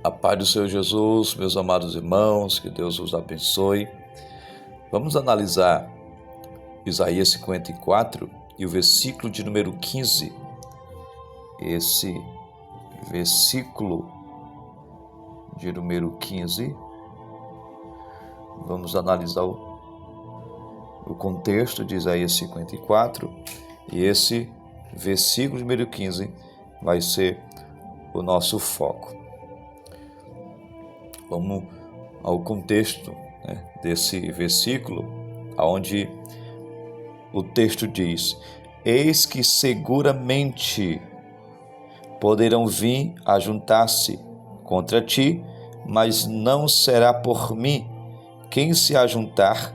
A paz do Senhor Jesus, meus amados irmãos, que Deus os abençoe. Vamos analisar Isaías 54 e o versículo de número 15. Esse versículo de número 15, vamos analisar o contexto de Isaías 54 e esse versículo de número 15 vai ser o nosso foco. Vamos ao contexto desse versículo, onde o texto diz: eis que seguramente poderão vir a juntar-se contra ti, mas não será por mim. Quem se ajuntar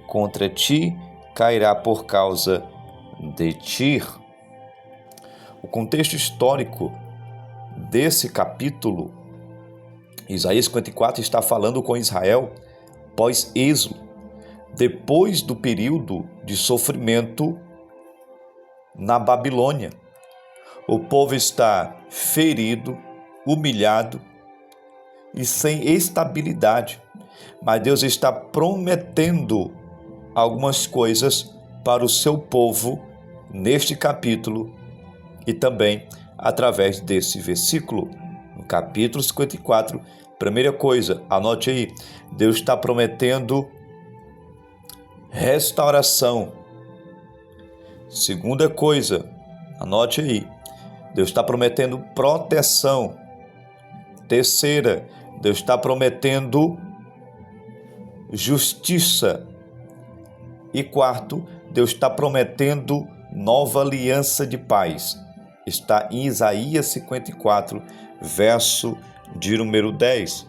contra ti cairá por causa de ti. O contexto histórico desse capítulo, Isaías 54 está falando com Israel pós-êxodo, depois do período de sofrimento na Babilônia. O povo está ferido, humilhado e sem estabilidade, mas Deus está prometendo algumas coisas para o seu povo neste capítulo e também através desse versículo. No capítulo 54, primeira coisa, anote aí, Deus está prometendo restauração. Segunda coisa, anote aí, Deus está prometendo proteção. Terceira, Deus está prometendo justiça. E quarto, Deus está prometendo nova aliança de paz. Está em Isaías 54, verso de número 10.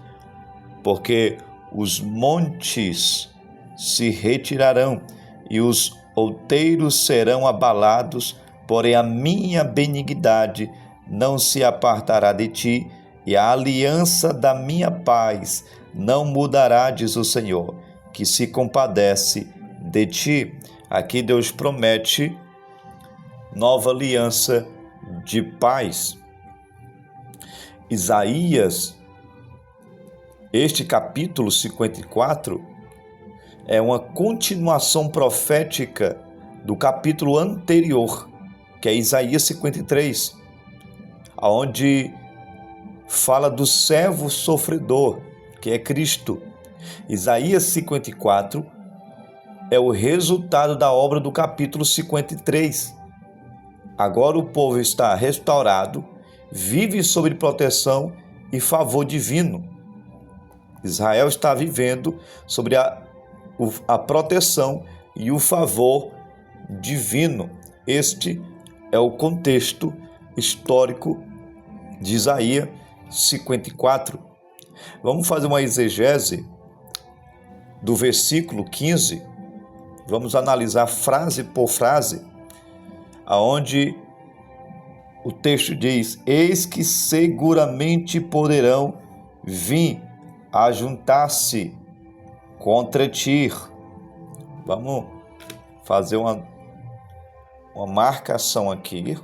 Porque os montes se retirarão e os outeiros serão abalados, porém a minha benignidade não se apartará de ti, e a aliança da minha paz não mudará, diz o Senhor, que se compadece de ti. Aqui Deus promete nova aliança de paz. Isaías, este capítulo 54, é uma continuação profética do capítulo anterior, que é Isaías 53, onde fala do servo sofredor, que é Cristo. Isaías 54 é o resultado da obra do capítulo 53. Agora o povo está restaurado, vive sob proteção e favor divino. Israel está vivendo sobre a proteção e o favor divino. Este é o contexto histórico de Isaías 54. Vamos fazer uma exegese do versículo 15. Vamos analisar frase por frase, aonde o texto diz: eis que seguramente poderão vir a juntar-se contra ti. Vamos fazer uma marcação aqui.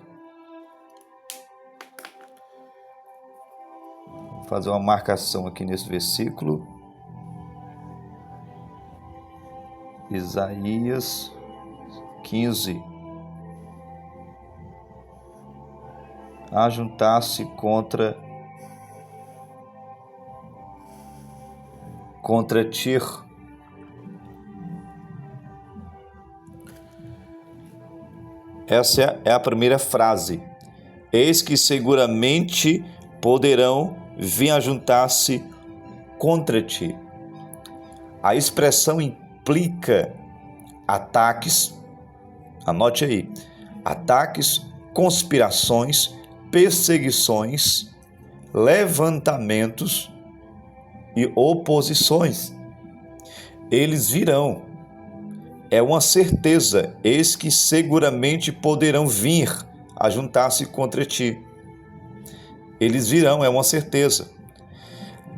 Vou fazer uma marcação aqui nesse versículo. Isaías 15. A juntar-se contra ti. Essa é a primeira frase. Eis que seguramente poderão vir a juntar-se contra ti. A expressão implica ataques, anote aí, ataques, conspirações, perseguições, levantamentos e oposições. Eles virão, é uma certeza, eis que seguramente poderão vir a juntar-se contra ti. Eles virão, é uma certeza.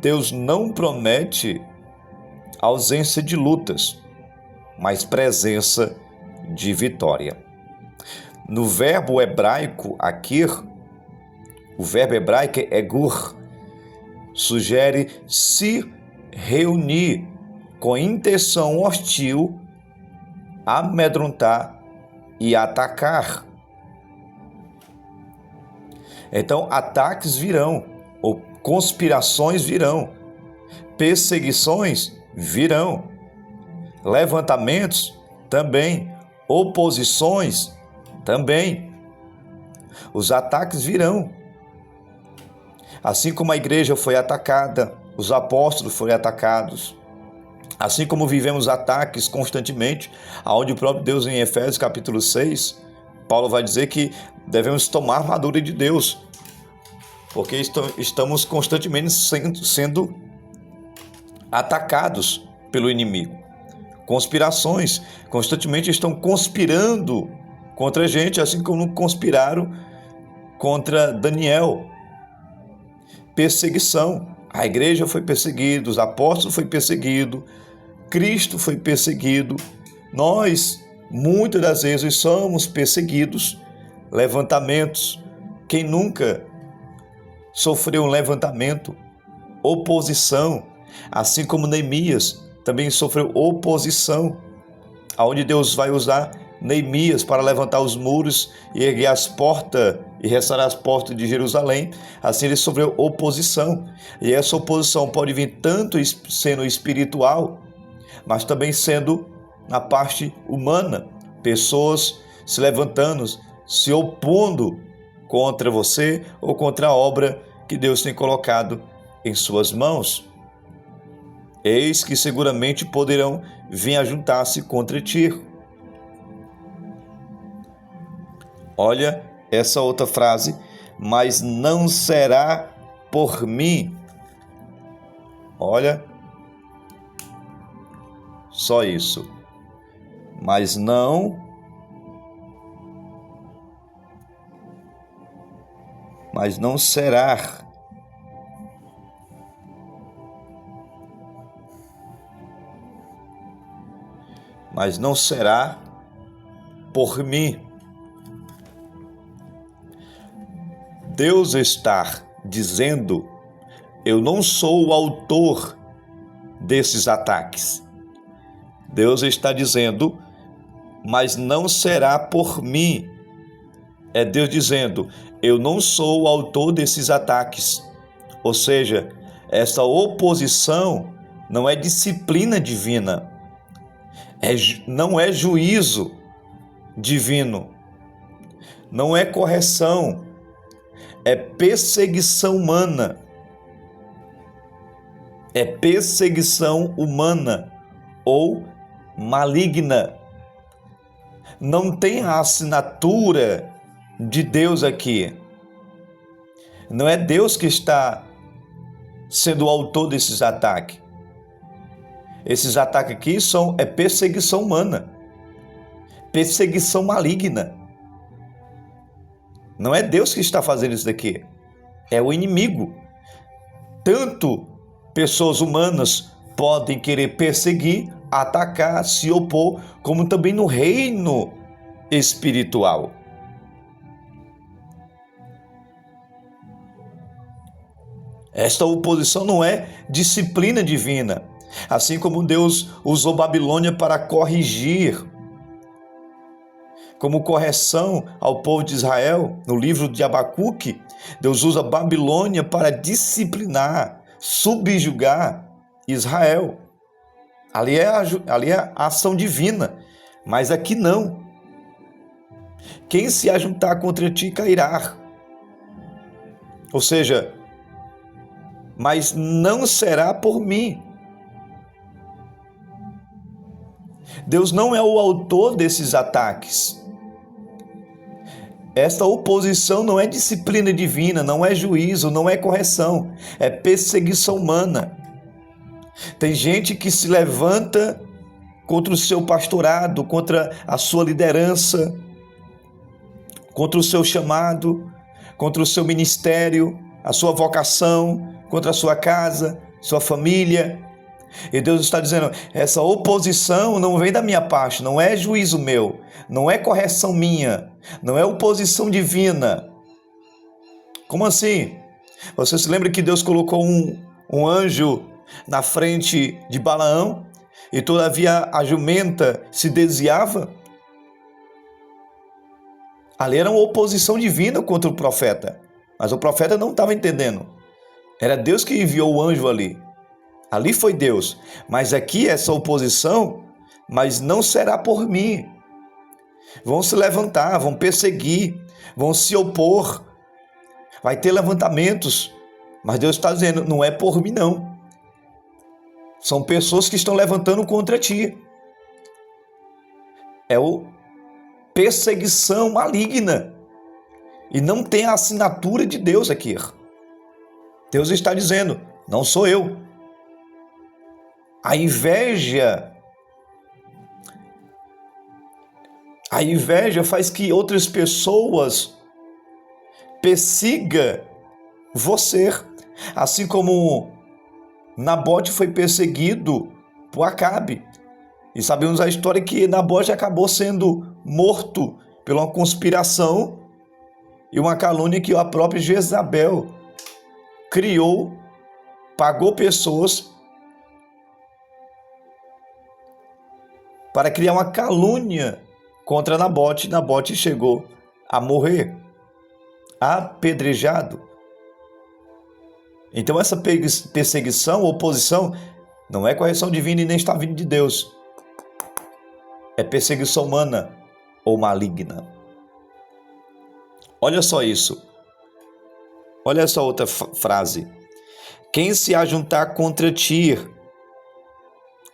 Deus não promete ausência de lutas, mas presença de vitória. No verbo hebraico akir, o verbo hebraico é gur, sugere se reunir com intenção hostil, amedrontar e atacar. Então, ataques virão, ou conspirações virão, perseguições virão, levantamentos também, oposições também. Os ataques virão. Assim como a igreja foi atacada, os apóstolos foram atacados, assim como vivemos ataques constantemente, aonde o próprio Deus em Efésios capítulo 6, Paulo vai dizer que devemos tomar a armadura de Deus, porque estamos constantemente sendo atacados pelo inimigo. Conspirações constantemente estão conspirando contra a gente, assim como conspiraram contra Daniel. Perseguição. A igreja foi perseguida, os apóstolos foi perseguido, Cristo foi perseguido. Nós, muitas das vezes, somos perseguidos. Levantamentos. Quem nunca sofreu um levantamento? Oposição. Assim como Neemias também sofreu oposição, aonde Deus vai usar Neemias para levantar os muros e erguer as portas e restaurar as portas de Jerusalém. Assim ele sofreu oposição, e essa oposição pode vir tanto sendo espiritual, mas também sendo na parte humana, pessoas se levantando, se opondo contra você ou contra a obra que Deus tem colocado em suas mãos. Eis que seguramente poderão vir a juntar-se contra ti. Olha essa outra frase, mas não será por mim. Olha, só isso. Mas não será. Mas não será por mim. Deus está dizendo: eu não sou o autor desses ataques. Deus está dizendo: mas não será por mim. É Deus dizendo: eu não sou o autor desses ataques. Ou seja, essa oposição não é disciplina divina, não é juízo divino, não é correção, é perseguição humana. É perseguição humana ou maligna. Não tem a assinatura de Deus aqui. Não é Deus que está sendo o autor desses ataques. Esses ataques aqui é perseguição humana, perseguição maligna. Não é Deus que está fazendo isso daqui, é o inimigo. Tanto pessoas humanas podem querer perseguir, atacar, se opor, como também no reino espiritual. Esta oposição não é disciplina divina. Assim como Deus usou Babilônia para corrigir, como correção ao povo de Israel, no livro de Abacuque, Deus usa Babilônia para disciplinar, subjugar Israel. Ali é a ação divina, mas aqui não. Quem se ajuntar contra ti cairá. Ou seja, mas não será por mim. Deus não é o autor desses ataques. Esta oposição não é disciplina divina, não é juízo, não é correção, é perseguição humana. Tem gente que se levanta contra o seu pastorado, contra a sua liderança, contra o seu chamado, contra o seu ministério, a sua vocação, contra a sua casa, sua família. E Deus está dizendo: essa oposição não vem da minha parte, não é juízo meu, não é correção minha, não é oposição divina. Como assim? Você se lembra que Deus colocou um anjo na frente de Balaão e todavia a jumenta se desviava? Ali era uma oposição divina contra o profeta, mas o profeta não estava entendendo. Era Deus que enviou o anjo ali. Ali foi Deus, mas aqui essa oposição, mas não será por mim. Vão se levantar, vão perseguir, vão se opor, vai ter levantamentos, mas Deus está dizendo, não é por mim não. São pessoas que estão levantando contra ti. É o perseguição maligna. E não tem a assinatura de Deus aqui. Deus está dizendo, não sou eu. A inveja faz que outras pessoas persigam você. Assim como Nabote foi perseguido por Acabe. E sabemos a história que Nabote acabou sendo morto por uma conspiração e uma calúnia que a própria Jezabel criou, pagou pessoas para criar uma calúnia contra Nabote. Nabote chegou a morrer, apedrejado. Então essa perseguição, oposição, não é correção divina e nem está vindo de Deus. É perseguição humana ou maligna. Olha só isso. Olha essa outra frase. Quem se ajuntar contra ti,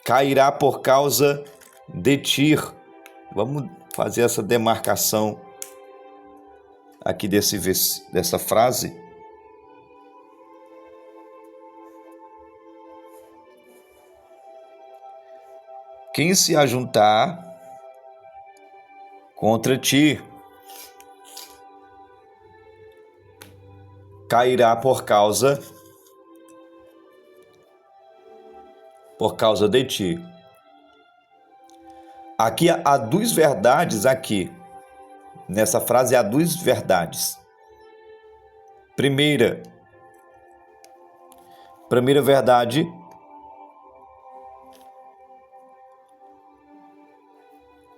cairá por causa de ti. Vamos fazer essa demarcação aqui dessa frase. Quem se ajuntar contra ti, cairá por causa de ti. Aqui há duas verdades aqui. Nessa frase há duas verdades. Primeira verdade,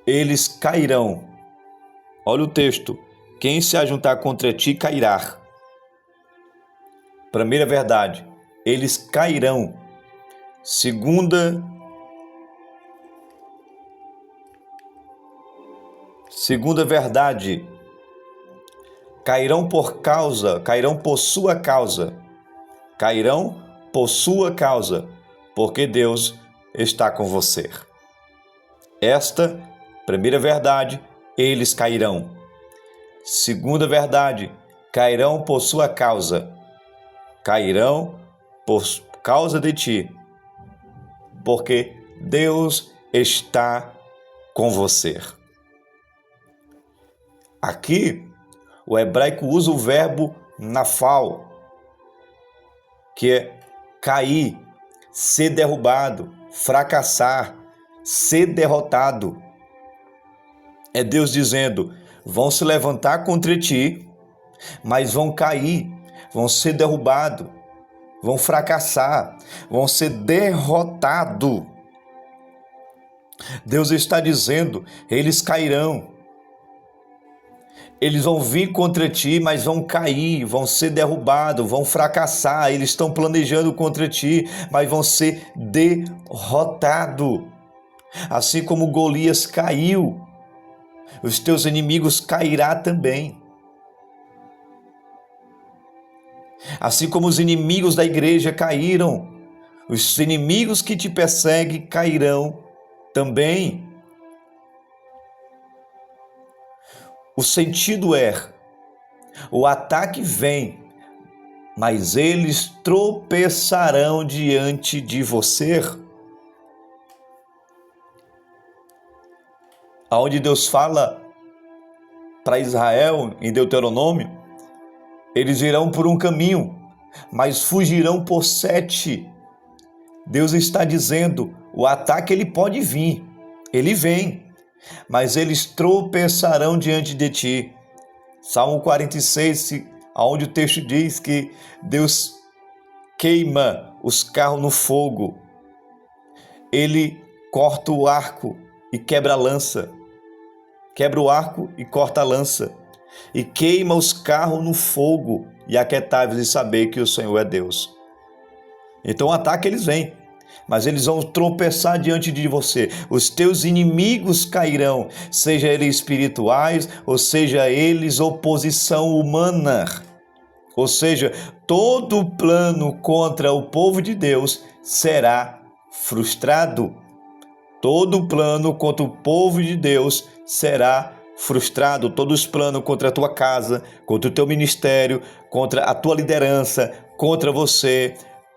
eles cairão. Olha o texto. Quem se ajuntar contra ti cairá. Primeira verdade, eles cairão. Segunda verdade, cairão por sua causa. Cairão por sua causa, porque Deus está com você. Esta primeira verdade, eles cairão. Segunda verdade, cairão por sua causa. Cairão por causa de ti, porque Deus está com você. Aqui, o hebraico usa o verbo nafal, que é cair, ser derrubado, fracassar, ser derrotado. É Deus dizendo, vão se levantar contra ti, mas vão cair, vão ser derrubados, vão fracassar, vão ser derrotados. Deus está dizendo, eles cairão. Eles vão vir contra ti, mas vão cair, vão ser derrubados, vão fracassar. Eles estão planejando contra ti, mas vão ser derrotados. Assim como Golias caiu, os teus inimigos cairão também. Assim como os inimigos da igreja caíram, os inimigos que te perseguem cairão também. O sentido é, o ataque vem, mas eles tropeçarão diante de você. Aonde Deus fala para Israel em Deuteronômio, eles irão por um caminho, mas fugirão por 7. Deus está dizendo, o ataque ele pode vir, ele vem, mas eles tropeçarão diante de ti. Salmo 46 onde o texto diz que Deus queima os carros no fogo. Ele corta o arco e quebra a lança. Quebra o arco e corta a lança. E queima os carros no fogo. E aquietai-vos e saber que o Senhor é Deus. Então o ataque eles vêm, mas eles vão tropeçar diante de você. Os teus inimigos cairão, seja eles espirituais, ou seja eles oposição humana. Ou seja, todo plano contra o povo de Deus será frustrado. Todo plano contra o povo de Deus será frustrado. Todos os planos contra a tua casa, contra o teu ministério, contra a tua liderança, contra você,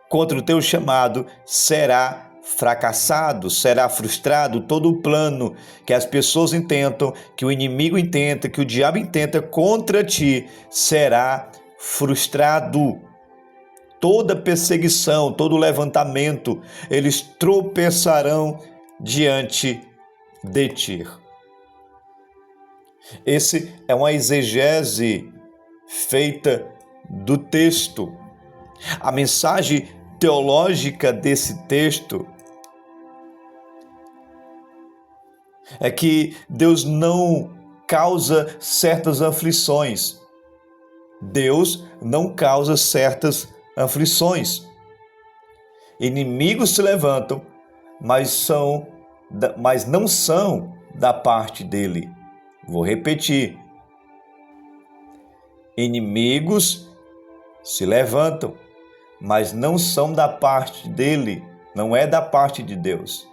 contra o teu chamado, será fracassado, será frustrado. Todo o plano que as pessoas intentam, que o inimigo intenta, que o diabo intenta contra ti, será frustrado. Toda perseguição, todo levantamento, eles tropeçarão diante de ti. Esse é uma exegese feita do texto. A mensagem teológica desse texto é que Deus não causa certas aflições. Deus não causa certas aflições. Inimigos se levantam, mas não são da parte dele. Vou repetir. Inimigos se levantam, mas não são da parte dele, não é da parte de Deus.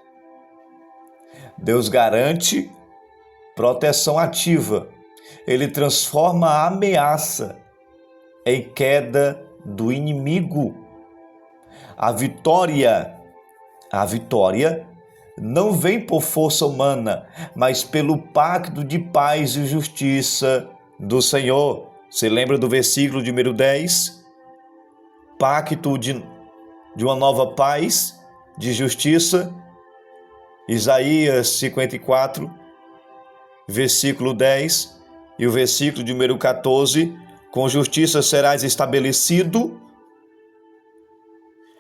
Deus garante proteção ativa. Ele transforma a ameaça em queda do inimigo. A vitória não vem por força humana, mas pelo pacto de paz e justiça do Senhor. Você lembra do versículo de número 10? Pacto de uma nova paz, de justiça. Isaías 54, versículo 10 e o versículo de número 14. Com justiça serás estabelecido,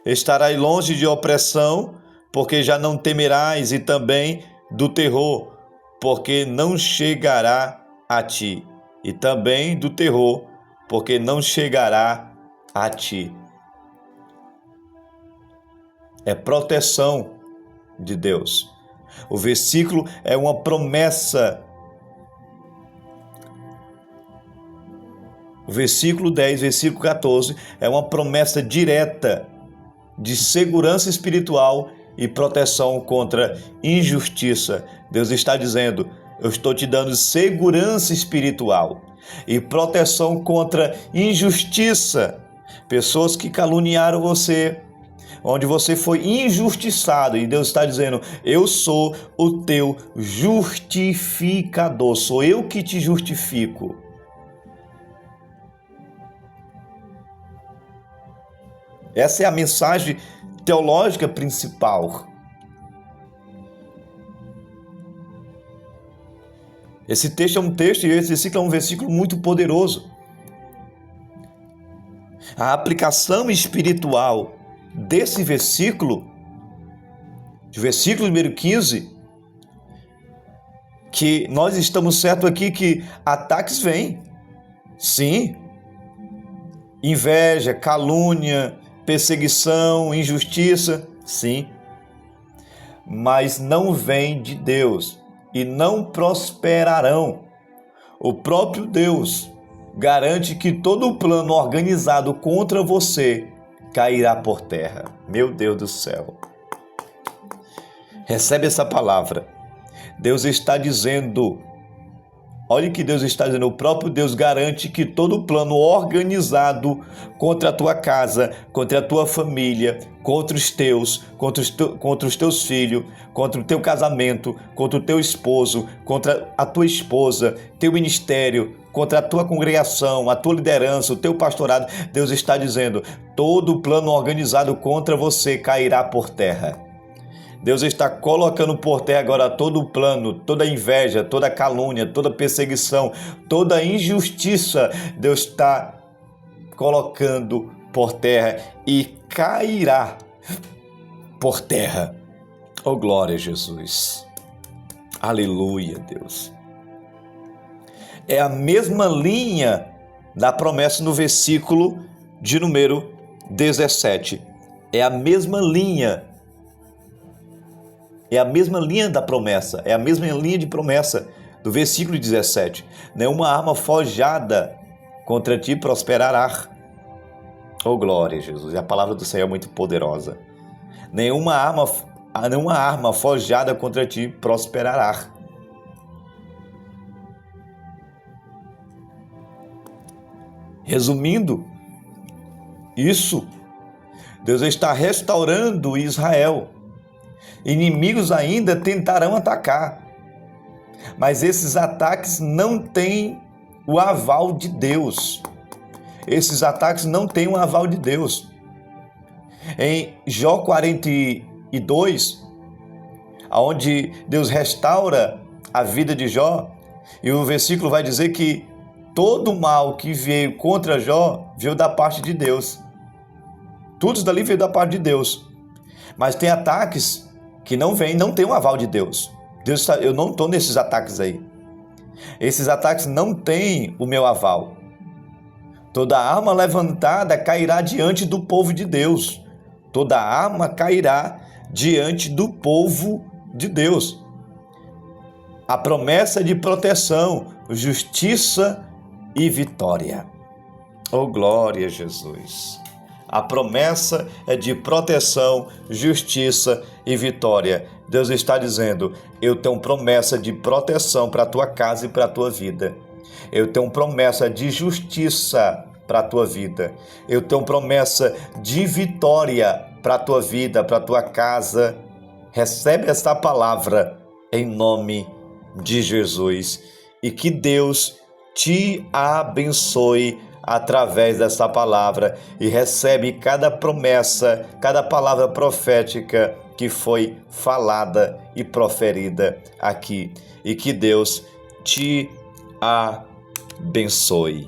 estarás longe de opressão, porque já não temerás, e também do terror, porque não chegará a ti. E também do terror, porque não chegará a ti. É proteção de Deus. O versículo é uma promessa. O versículo 10, versículo 14, é uma promessa direta de segurança espiritual e proteção contra injustiça. Deus está dizendo: eu estou te dando segurança espiritual e proteção contra injustiça. Pessoas que caluniaram você, onde você foi injustiçado, e Deus está dizendo: eu sou o teu justificador, sou eu que te justifico. Essa é a mensagem teológica principal. Esse texto é um texto, e esse versículo é um versículo muito poderoso. A aplicação espiritual desse versículo, de versículo número 15, que nós estamos certos aqui que ataques vêm. Sim. Inveja, calúnia, perseguição, injustiça, sim. Mas não vem de Deus e não prosperarão. O próprio Deus garante que todo o plano organizado contra você cairá por terra. Meu Deus do céu. Recebe essa palavra. Deus está dizendo, olha o que Deus está dizendo, o próprio Deus garante que todo o plano organizado contra a tua casa, contra a tua família, contra os teus filhos, contra o teu casamento, contra o teu esposo, contra a tua esposa, teu ministério, contra a tua congregação, a tua liderança, o teu pastorado, Deus está dizendo, todo o plano organizado contra você cairá por terra. Deus está colocando por terra agora todo o plano, toda a inveja, toda a calúnia, toda a perseguição, toda a injustiça. Deus está colocando por terra e cairá por terra. Oh, glória a Jesus. Aleluia, Deus. É a mesma linha da promessa no versículo de número 17. É a mesma linha. É a mesma linha da promessa. É a mesma linha de promessa do versículo 17. Nenhuma arma forjada contra ti prosperará. Oh, glória a Jesus. E a palavra do Senhor é muito poderosa. Nenhuma arma forjada contra ti prosperará. Resumindo, isso, Deus está restaurando Israel. Inimigos ainda tentarão atacar, mas esses ataques não têm o aval de Deus. Esses ataques não têm o aval de Deus. Em Jó 42, onde Deus restaura a vida de Jó, e o versículo vai dizer que todo o mal que veio contra Jó veio da parte de Deus. Tudo isso dali veio da parte de Deus. Mas tem ataques que não vêm, não tem um aval de Deus. Eu não estou nesses ataques aí. Esses ataques não têm o meu aval. Toda arma levantada cairá diante do povo de Deus. Toda arma cairá diante do povo de Deus. A promessa de proteção, justiça e vitória. Oh, glória a Jesus. A promessa é de proteção, justiça e vitória. Deus está dizendo, eu tenho promessa de proteção para a tua casa e para a tua vida. Eu tenho promessa de justiça para a tua vida. Eu tenho promessa de vitória para a tua vida, para a tua casa. Recebe esta palavra em nome de Jesus. E que Deus te abençoe através dessa palavra e recebe cada promessa, cada palavra profética que foi falada e proferida aqui. E que Deus te abençoe.